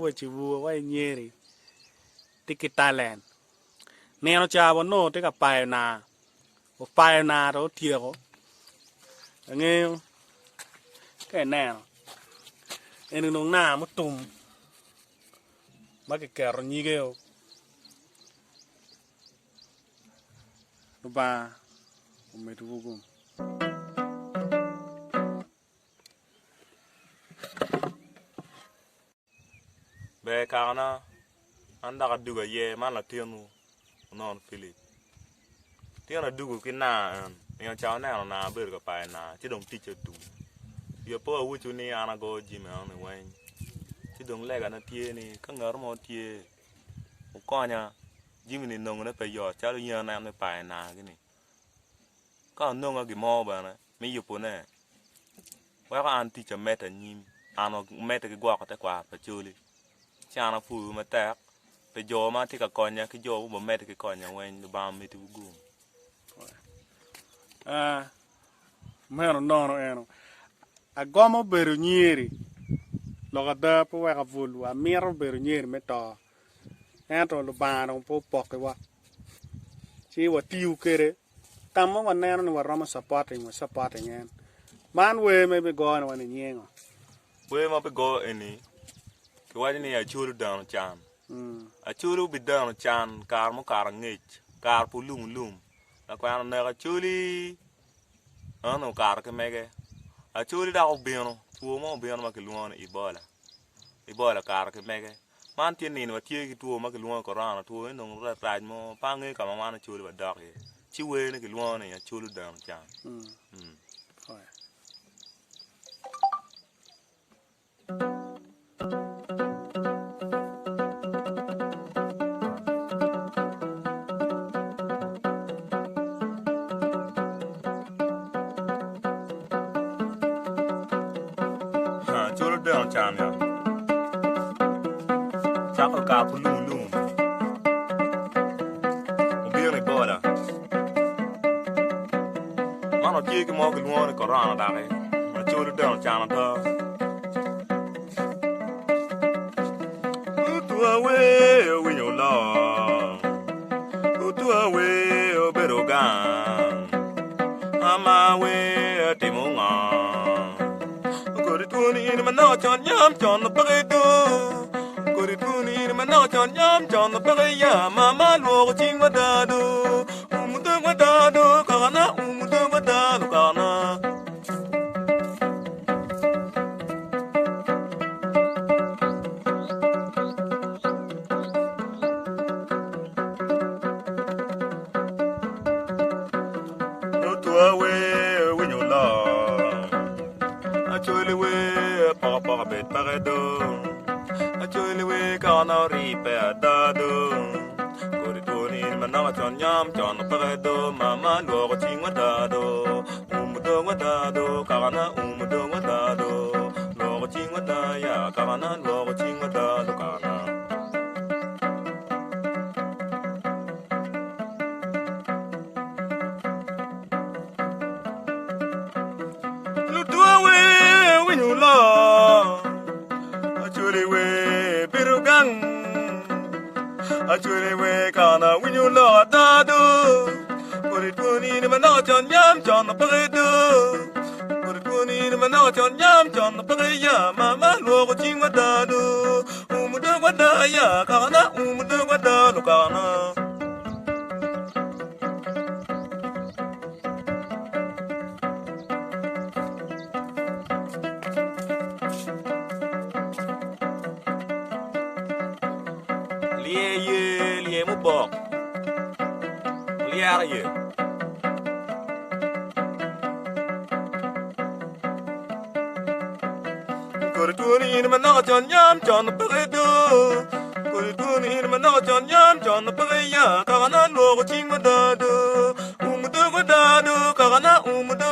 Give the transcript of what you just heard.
wa chi vu wa nyeri tiki Thailand neno cha wa no tika pa na o pa na ro tiego nghe cái nào em đừng na mất tùng mà cái kẹo như kêu ba mày thu vô cùng bé cao na anh đã được cái gì mà là tiền non Philip tiền là được cái na nhưng cháu này là bữa cái bài na chỉ đồng tí chơi tụ giờ po ở chỗ này anh có gì mà anh nói chỉ đồng lẽ cái nó tiền này các người mà tiền một con nha gì mình nông nó phải giờ cháu nhiều năm nó bài na cái này có nông ở cái mỏ bạn này mấy giờ po này vậy có anh tí cho mẹ ta nhím anh mẹ ta cái quạt cái quạt phải chơi đi cha nó phụ mà tẹt phải giờ mà thì cái con nha cái giờ của mẹ thì cái con nha vậy nó bao mấy thứ gù mày nó em agoma beru nyeri loga da po wa vulu a mero beru nyeri meto to lo ba no po pok wa chi wa tiu kere tammo wa neno ni wa rama supporting en man we me be go na wa ni nyengo we ma be go eni ke wa ni a churu down chan a churu bi down chan kar mo kar ngich kar pu lum la kwa na ga chuli ano kar ke mege a chuli da obino tuo mo obino ma ke luon ibola kar ke mege man tin ni wa tie ki tuo ma ke luon korana tuo no ra raj mo pa nge ka ma man chuli ba dak ye chi we ne ke luon ne chuli down chan down chan ya chắc ở cả phụ lùn lùn một biếng này bò đã mà nó chia cái mỏ cái luon này có ra nó đạp ấy mà chui được down chan nó thơ tua we we yo la tua we bedo gan ama we timonga Kuri mà nó chọn nhám chọn nó bơi đu, kuri mà nó chọn nhám chọn nó bơi ya mà luộc chim vào đá đu, umudu vào đá đu, kana umudu vào đá đu kana. No tua we no la, actually we. Papa bet paredo actually we kana ripe dado kori toni mananga chon nyam chon paredo mama lo ching wadado umudo wadado kana umudo wadado lo ching wadaya kana lo ching wadado kana lu tua we you love actually we kana when you love dado kuri tuni ni mana chon nyam chon paredo kuri tuni ni mana chon nyam chon pareya mama lo ching wa dado umudo wa daya kana umudo wa dado kana lie mu bok liar ye kuri tuni ni mana chon nyam chon paredo kuri tuni ni mana chon nyam chon pareya kana lo ching wa dado umudo wa dado kana umudo